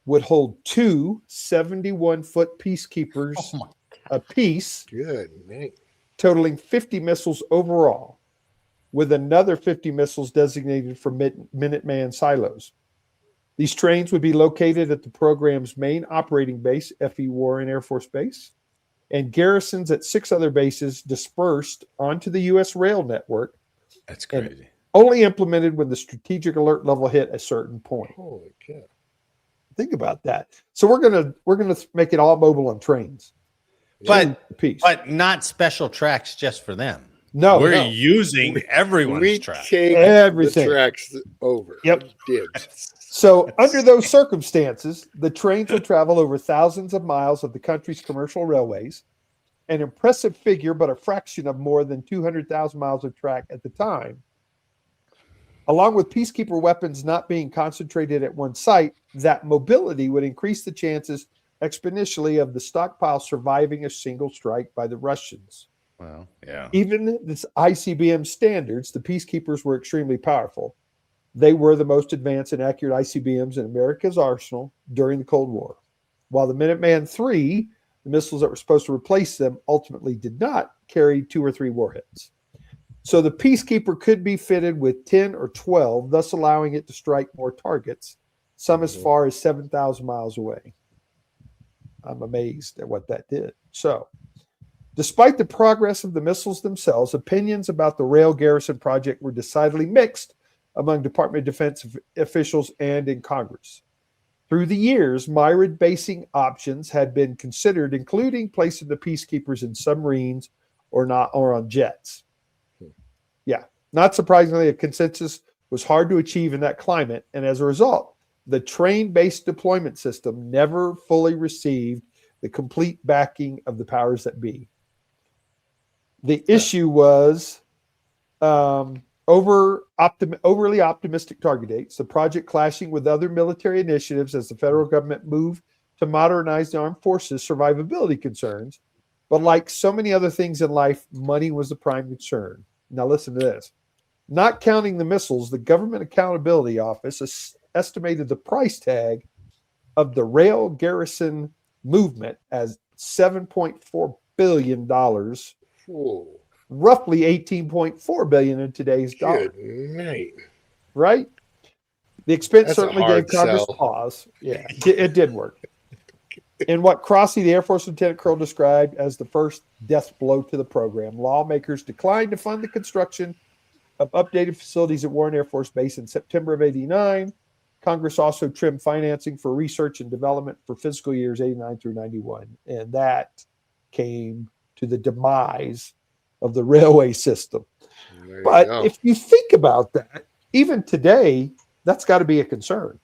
would hold two 71-foot peacekeepers apiece, Good night. totaling 50 missiles overall, with another 50 missiles designated for Minuteman silos. These trains would be located at the program's main operating base, F.E. Warren Air Force Base, and garrisons at 6 other bases dispersed onto the U.S. rail network. That's crazy. Only implemented when the strategic alert level hit a certain point. Holy cow. Think about that. So we're gonna make it all mobile on trains. But not special tracks just for them. No, we're using everyone's We track. take Everything. the tracks over. Yep. Dibs. So under those circumstances, the trains will travel over thousands of miles of the country's commercial railways, an impressive figure, but a fraction of more than 200,000 miles of track at the time. Along with peacekeeper weapons not being concentrated at one site, that mobility would increase the chances exponentially of the stockpile surviving a single strike by the Russians. Well, yeah. Even this ICBM standards, the peacekeepers were extremely powerful. They were the most advanced and accurate ICBMs in America's arsenal during the Cold War. While the Minuteman III, the missiles that were supposed to replace them, ultimately did not carry 2 or 3 warheads. So the Peacekeeper could be fitted with 10 or 12, thus allowing it to strike more targets, some as far as 7,000 miles away. I'm amazed at what that did. So, despite the progress of the missiles themselves, opinions about the Rail Garrison project were decidedly mixed among Department of Defense officials and in Congress. Through the years, myriad basing options had been considered, including placing the peacekeepers in submarines or on jets. Yeah, not surprisingly, a consensus was hard to achieve in that climate, and as a result, the train-based deployment system never fully received the complete backing of the powers that be. The issue was overly optimistic target dates, the project clashing with other military initiatives as the federal government moved to modernize the armed forces, survivability concerns. But like so many other things in life, money was the prime concern. Now listen to this. Not counting the missiles, the Government Accountability Office estimated the price tag of the rail garrison movement as $7.4 billion, roughly $18.4 billion in today's dollar. Good night. Right? The expense That's a certainly hard gave Congress sell. pause. Yeah, it did work. In what Crossy, the Air Force Lieutenant Colonel, described as the first death blow to the program, lawmakers declined to fund the construction of updated facilities at Warren Air Force Base in September of '89. Congress also trimmed financing for research and development for fiscal years '89 through '91, and that came to the demise of the railway system. But if you think about that, even today, that's got to be a concern.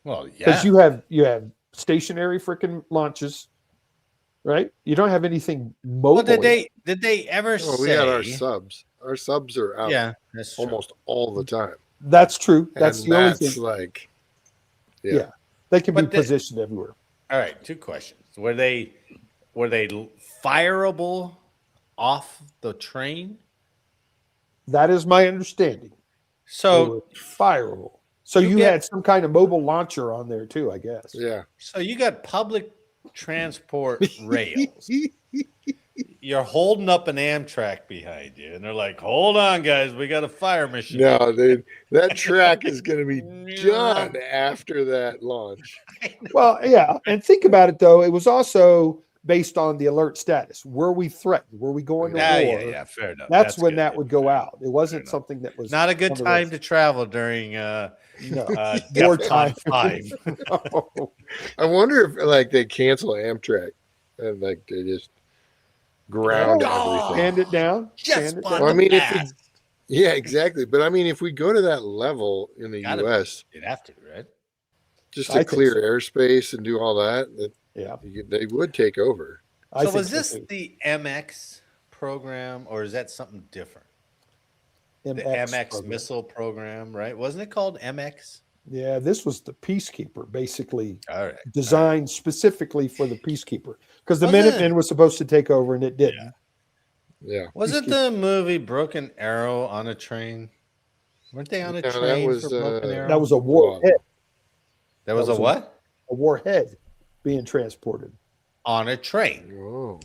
Well, yeah. Because you have stationary freaking launches, right? You don't have anything mobile. Well, did they ever say? We had our subs. Our subs are out that's true. almost all the time. That's true. That's And the only that's thing. like, Yeah. They can be But positioned everywhere. All right, 2 questions. Were they fireable off the train? That is my understanding. They So were fireable. So you had some kind of mobile launcher on there too, I guess. Yeah. So you got public transport rails. You're holding up an Amtrak behind you, and they're like, "Hold on, guys, we got a fire mission." No, dude, that track is going to be done after that launch. Well, yeah. And think about it though. It was also based on the alert status. Were we threatened? Were we going to war? Yeah, fair enough. That's when good. that would go Fair out. It wasn't enough. something that was Not a good on the time list. to travel during No. DEFCON 5. No. I wonder if like they cancel Amtrak and like they just ground Oh, everything. Stand it down. Just Stand it on down. Well, I mean, if pass. Yeah, exactly. But I mean, if we go to that level in the Gotta U.S., You'd have to, right? just I to think clear so. airspace and do all that, Yeah. they would take over. I So think was this too. the MX program, or is that something different? The MX MX program. missile program, right? Wasn't it called MX? Yeah, this was the Peacekeeper, basically All right. designed specifically for the Peacekeeper, because the Wasn't it- Minutemen was supposed to take over and it didn't. Yeah. Wasn't the movie Broken Arrow on a train? Weren't they on a No, that train was, for Broken Arrow? That was a warhead, That was that a was a- what? a warhead being transported. On a train. Oh.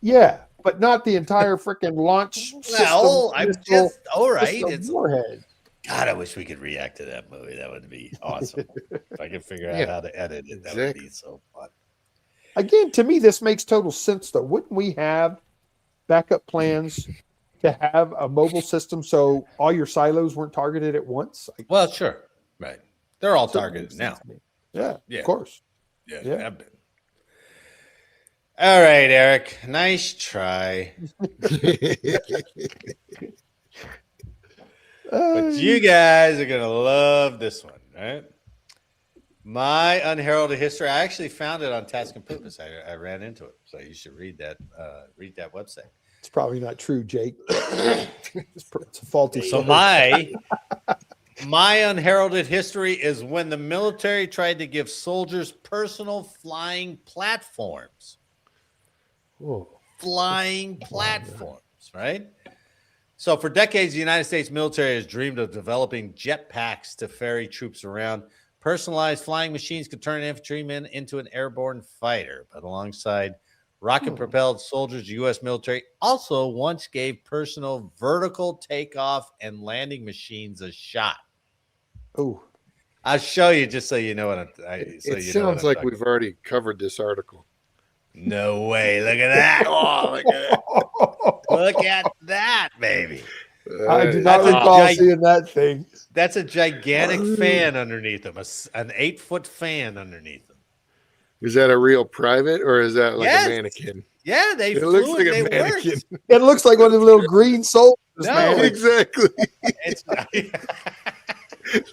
Yeah, but not the entire freaking launch Well, system. I'm missile, just all right. just a It's warhead. God, I wish we could react to that movie. That would be awesome. If I could figure out Yeah, how to edit it, that would exactly. be so fun. Again, to me, this makes total sense, though. Wouldn't we have backup plans to have a mobile system so all your silos weren't targeted at once? Well, sure. Right. They're all Certainly targeted makes now. sense to me. Yeah, Yeah. of course. Yeah, Yeah. have been. All right, Eric. Nice try. But you guys are gonna love this one, right? My unheralded history. I actually found it on Task and Purpose. I ran into it, so you should read that. Read that website. It's probably not true, Jake. It's a faulty So story. my unheralded history is when the military tried to give soldiers personal flying platforms. Flying platforms, right? So for decades, the United States military has dreamed of developing jetpacks to ferry troops around. Personalized flying machines could turn an infantryman into an airborne fighter. But alongside rocket-propelled soldiers, the U.S. military also once gave personal vertical takeoff and landing machines a shot. Oh, I'll show you just so you know what It sounds like we've already covered this article. No way. Look at that. Oh, look at that. Look at that, baby. I do not That's a recall gig- seeing that thing. That's a gigantic fan underneath them, an 8-foot fan underneath them. Is that a real private or is that like Yes. a mannequin? Yeah, they It flew looks and like a they mannequin. worked. It looks like one of the little green soldiers, No, man. Exactly. It's,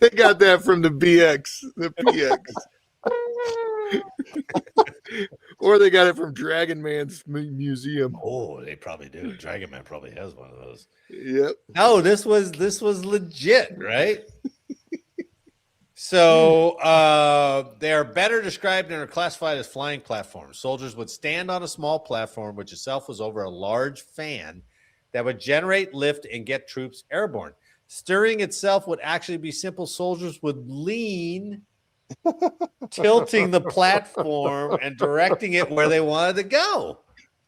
They got that from the BX, the PX. Or they got it from Dragon Man's museum. oh, they probably do. Dragon Man probably has one of those. Yep. No, this was legit, right? So they are better described and are classified as flying platforms. Soldiers would stand on a small platform, which itself was over a large fan that would generate lift and get troops airborne. Steering itself would actually be simple. Soldiers would lean, tilting the platform and directing it where they wanted to go,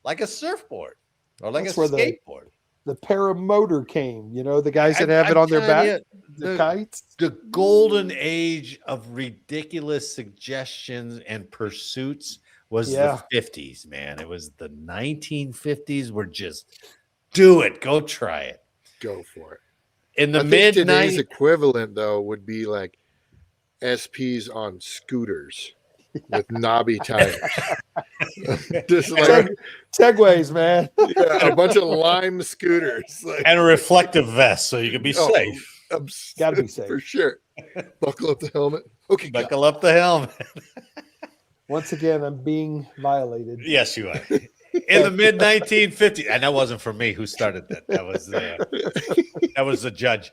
like a surfboard or like That's a where the- skateboard. The paramotor came, the guys that have I'm it on their telling back, you, the kites. the golden age of ridiculous suggestions and pursuits was Yeah. the 50s, man. It was the 1950s. Were just do it, go try it. Go for it. In the I think mid today's 90s, equivalent though would be like SPs on scooters with knobby tires. Just like Segways, man. yeah, a bunch of lime scooters. Like, and a reflective vest so you can be Oh, safe. Gotta be safe. for sure. Buckle up the helmet. Okay, go. Buckle up the helmet. Once again, I'm being violated. Yes, you are. In the mid 1950s, and that wasn't for me. Who started that? That was the judge.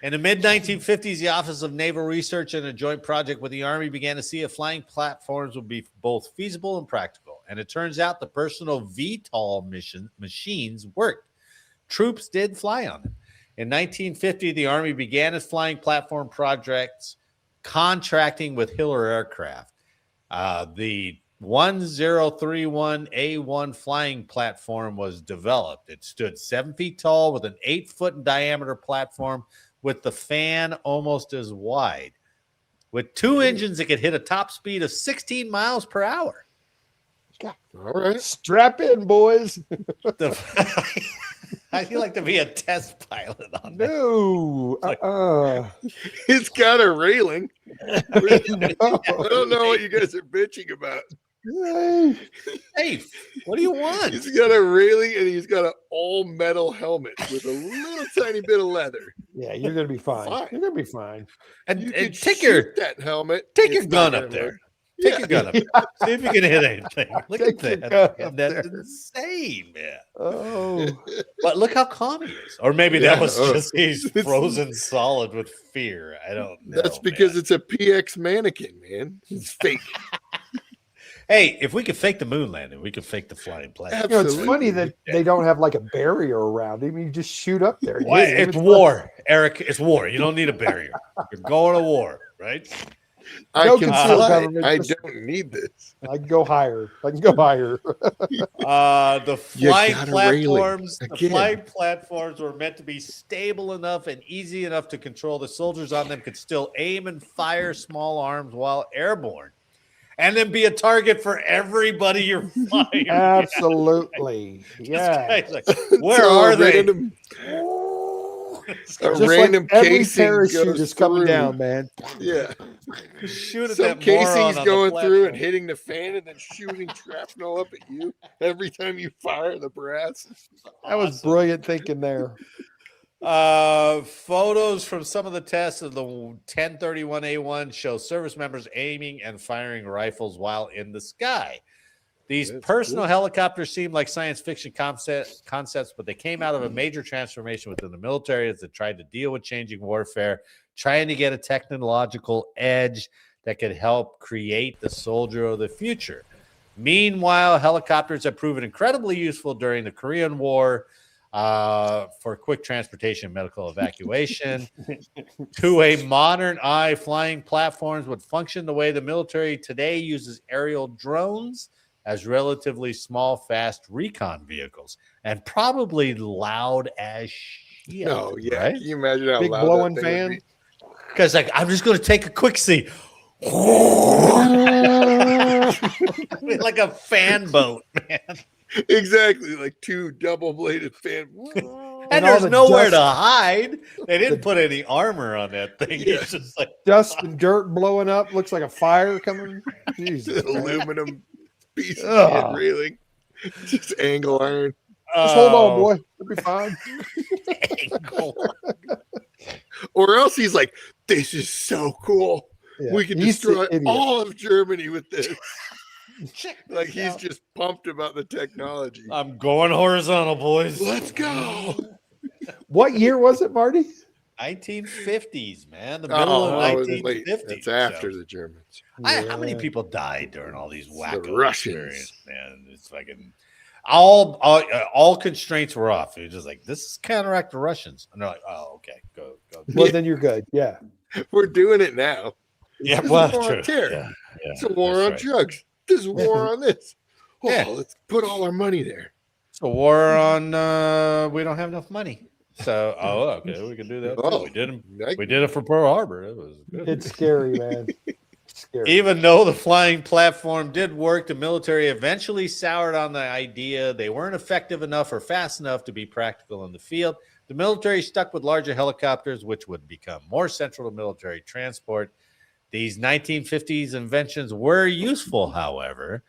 In the mid 1950s, the Office of Naval Research and a joint project with the Army began to see if flying platforms would be both feasible and practical. And it turns out the personal VTOL machines worked. Troops did fly on them. In 1950, the Army began its flying platform projects, contracting with Hiller Aircraft. The 1031A1 flying platform was developed. It stood 7 feet tall with an 8-foot in diameter platform with the fan almost as wide. With 2 engines, it could hit a top speed of 16 miles per hour. All right. Strap in, boys. How'd you like to be a test pilot on that? No. It's got a railing. I No. don't know what you guys are bitching about. Hey, what do you want? He's got a railing and he's got an all metal helmet with a little tiny bit of leather. Yeah, you're gonna be fine. Fine. You're gonna be fine. And You take can your shoot that helmet. take your It's not gun up gonna there. work. Take your gun up there. See if you can hit anything. Look Take your at gun that. up That's there. insane, man. Oh, But look how calm he is. Or maybe Yeah, that was oh. just he's frozen solid with fear. I don't know. That's because man. it's a PX mannequin, man. It's fake. Hey, if we could fake the moon landing, we could fake the flying plane. you know, it's funny Absolutely. that they don't have like a barrier around him. You just shoot up there. and Why? hit him. It's war, Eric. It's war. You don't need a barrier. You're going to war, right? I No can concealed fly. government, I just- don't need this. I can go higher. The You flying got a railing. platforms, the Again. flying platforms were meant to be stable enough and easy enough to control. The soldiers on them could still aim and fire small arms while airborne, and then be a target for everybody you're flying. Absolutely. This Yeah. guy's like, where So are a they? Random, a Just random like every casing parachute goes is coming through. down, man. Yeah. Shoot at Some that moron casing's on the going through platform. and hitting the fan and then shooting shrapnel up at you every time you fire the brass. That was Awesome. brilliant thinking there. Photos from some of the tests of the 1031A1 show service members aiming and firing rifles while in the sky. These That's personal good. helicopters seem like science fiction concepts, but they came out of a major transformation within the military as they tried to deal with changing warfare, trying to get a technological edge that could help create the soldier of the future. Meanwhile, helicopters have proven incredibly useful during the Korean War for quick transportation and medical evacuation. To a modern eye, flying platforms would function the way the military today uses aerial drones as relatively small, fast recon vehicles, and probably loud as shit. No, yeah. right? Can you imagine how Big loud blowing that thing would fan. Because like I'm just going to take a quick see. Like a fan boat, man. be? Exactly, like two double-bladed fan. And And all there's the nowhere dust- to hide. They didn't put any armor on that thing. Yeah. It's just like Dust and dirt blowing up. Looks like a fire coming. Jesus. man. Aluminum piece of Ugh. shit railing. Just angle iron. Just hold on, boy. It'll be fine. Or else he's like, this is so cool. Yeah. We can He's the destroy idiot. all of Germany with this. Check Like this he's out. just pumped about the technology. I'm going horizontal, boys. Let's go. What year was it, Marty? 1950s, man. The middle of Oh, it's late. 1950s. That's after so. the Germans. How many Yeah. people died during all these wacko Russians. experiences, man? It's fucking all constraints were off. You're just like, this is counteract the Russians, and they're like, oh, okay, go. Well, then you're good. Yeah. We're doing it now. Yeah, This is well, a war true. on terror. Yeah, It's a war that's on right. drugs. This is a war on this. Oh, Yeah. let's put all our money there. It's a war on. We don't have enough money, so okay, we can do that. Too. Oh, We did them. I- We did it for Pearl Harbor. It was good. It's scary, man. It's scary. Even though the flying platform did work, the military eventually soured on the idea. They weren't effective enough or fast enough to be practical in the field. The military stuck with larger helicopters, which would become more central to military transport. These 1950s inventions were useful, however.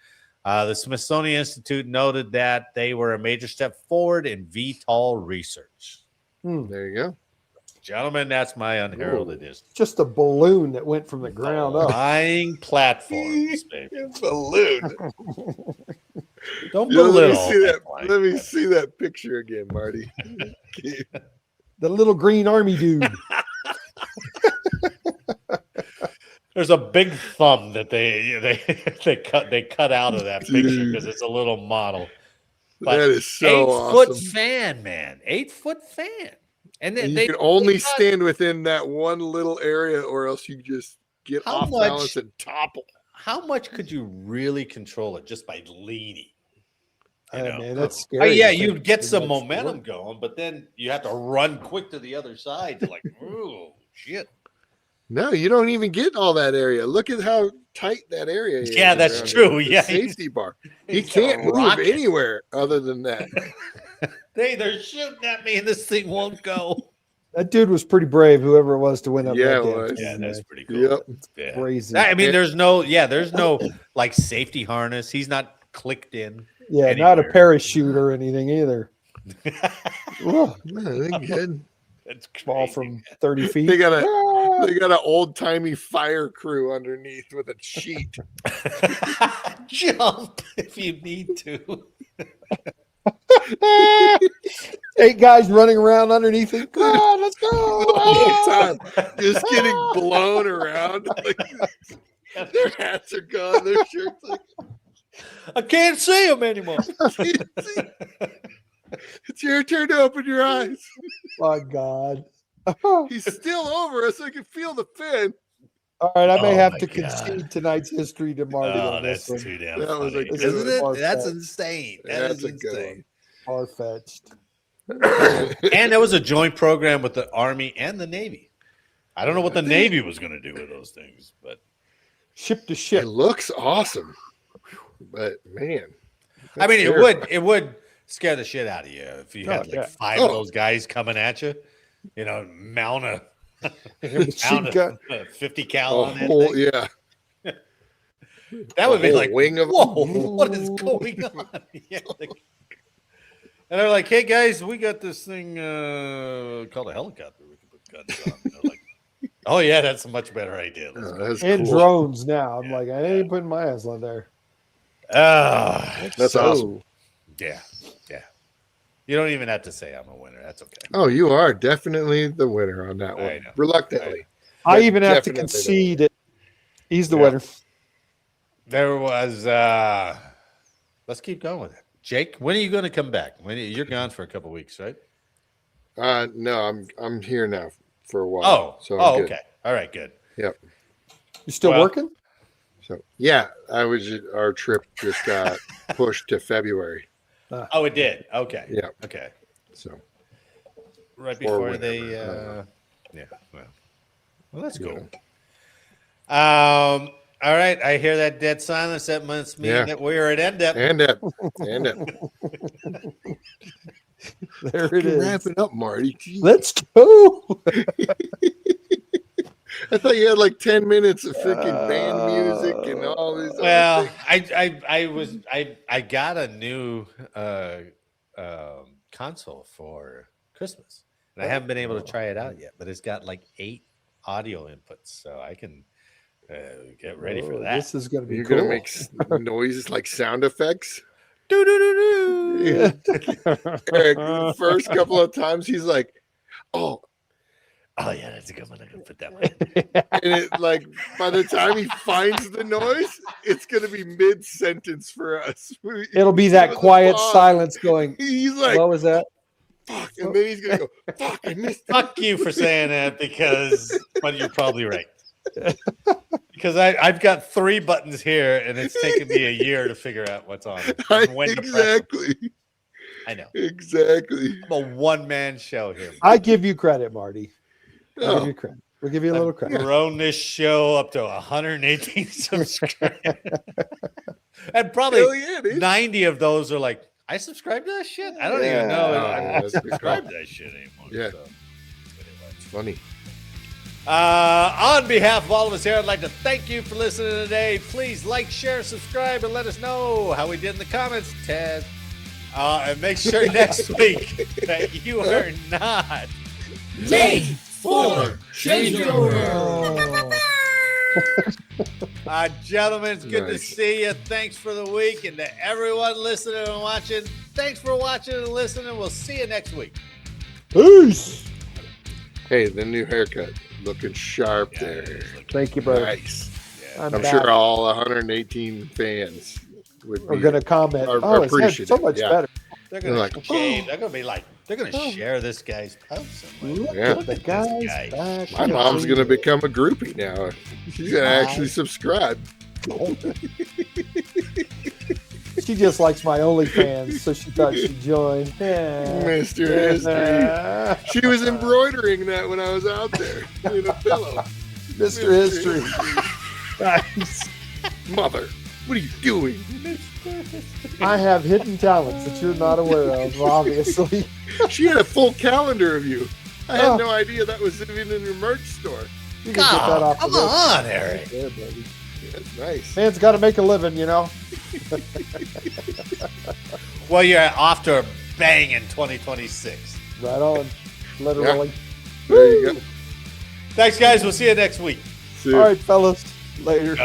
The Smithsonian Institute noted that they were a major step forward in VTOL research. There you go. Gentlemen, that's my unheralded history. Just a balloon that went from the ground up. Flying platforms, baby. Balloon. Don't Yeah, let me belittle. see that. flying Let me platforms. see that picture again, Marty. The little green army dude. There's a big thumb that they cut out of that picture because it's a little model. But That is so 8-foot awesome. fan, man. 8-foot fan. And then You they can only they cut- stand within that one little area, or else you just get How off much- balance and topple. How much could you really control it just by leaning? You know? Man, that's Oh, scary. yeah, to think you'd get that some that's momentum work. going, but then you have to run quick to the other side to like, oh shit. No, you don't even get all that area. Look at how tight that area is. Yeah, that's around true. here. The Yeah, safety bar. He he's can't a move rocket. anywhere other than that. They're shooting at me and this thing won't go. That dude was pretty brave, whoever it was, to win up Yeah, that it damn was. thing, Yeah, that's man. pretty cool. Yep. Yeah. Crazy. I mean, there's no like safety harness. He's not clicked in. Yeah, not a anywhere. parachute or anything either. Ugh, No, they good. That's fall crazy. from 30 feet. They got Ah! an old timey fire crew underneath with a sheet. Jump if you need to. 8 guys running around underneath him. Come on, let's go. The whole time, just getting blown around. Like, their hats are gone. Their shirts. Like, I can't see him anymore. it's your turn to open your eyes. My God. He's still over us. I can feel the fin. All right, I may Oh have my to God. concede tonight's history to Marty Oh, on that's this one. too damn That was funny. a good Isn't it? one. That's insane. That's That a is good insane. Far-fetched. And there was a joint program with the Army and the Navy. I don't know what the Navy was going to do with those things, but Ship to It ship. looks awesome, but man, I mean, that's it would scare the shit out of you if you had like yeah. 5 of those guys coming at you. You know, mount a Machine gun. 50 cal on that whole, thing. yeah, That would be whole like, wing of whoa, what is going on? Yeah, like- and they're like, hey guys, we got this thing called a helicopter. We can put guns on. And they're like, oh yeah, that's a much better idea. Let's go. that's And cool. drones now. I'm Yeah, like, I ain't putting my ass on there. That's So, awesome. Yeah, yeah. You don't even have to say I'm a winner. That's okay. Oh, you are definitely the winner on that I one. know. Reluctantly, I But even have to definitely the concede it. He's the Yeah. winner. There was. Let's keep going with it. Jake, when are you going to come back? You're gone for a couple weeks, right? no, I'm here now for a while. Oh, so I'm good. okay. All right, good. You still Well- working? So yeah, our trip just got pushed to February. Oh, it did. Okay. Yeah. Okay. So Right Or before whenever, they. I don't know. Yeah. Well, that's you cool. know. All right. I hear that dead silence. That must mean Yeah. that we're at end up. and that. There it is. Wrap it up, Marty. Gee. Let's go. I thought you had like 10 minutes of freaking band music and all these. Well, other things. I got a new console for Christmas, and I haven't been able to try it out yet. But it's got like 8 audio inputs, so I can get ready for that. This is going to be You're cool. gonna make noises like sound effects. Doo-doo-doo-doo. Eric, the first couple of times he's like, "Oh," Oh yeah, that's a good one. I'm gonna put that one. and it like by the time he finds the noise, it's gonna be mid-sentence for us. It'll be that Give us a quiet pause. silence going, He's like, what was that? "Fuck," and then he's gonna go, "Fuck, I missed it." Fuck you for saying that but you're probably right. Because I've got 3 buttons here, and it's taken me a year to figure out what's on. And when to press them. Exactly. I know. Exactly. I'm a one-man show here. I give you credit, Marty. I'll give Oh, you credit. We'll give you a little I've credit. grown this show up to 118 subscribers. And probably hell yeah, dude. 90 of those are like, I subscribe to that shit? I don't even know Yeah. I That's subscribe to that shit anymore. Yeah. So, It's funny. on behalf of all of us here, I'd like to thank you for listening today. Please like, share, subscribe, and let us know how we did in the comments, Ted. And make sure next week that you are not. Take 4 changeover. Gentlemen, it's good to Nice. see you. Thanks for the week. And to everyone listening and watching, thanks for watching and listening. We'll see you next week. Peace. Hey, the new haircut looking sharp there. Thank you, brother. Nice. I'm I'm back. sure all 118 fans would We're be going to comment. are Oh, it's appreciative, so much yeah. better. They're going They're to like, shave. "Oh." They're going to be like, they're going to share this guy's post. Look Yeah. at the guy's guy. back. My mom's gonna become a groupie now. She's gonna actually subscribe. She just likes my OnlyFans, so she thought she'd join. Yeah. Mr. History. She was embroidering that when I was out there in a pillow. Mr. History. Nice. Mother, what are you doing? I have hidden talents that you're not aware of, obviously. She had a full calendar of you. I had Oh. no idea that was even in your merch store. You can get that off Come the list. on, Eric. There, baby. That's nice. Man's got to make a living, you know. Well, you're off to a bang in 2026. Right on. Literally. There you go. Thanks, guys. We'll see you next week. See All ya. right, fellas. Later.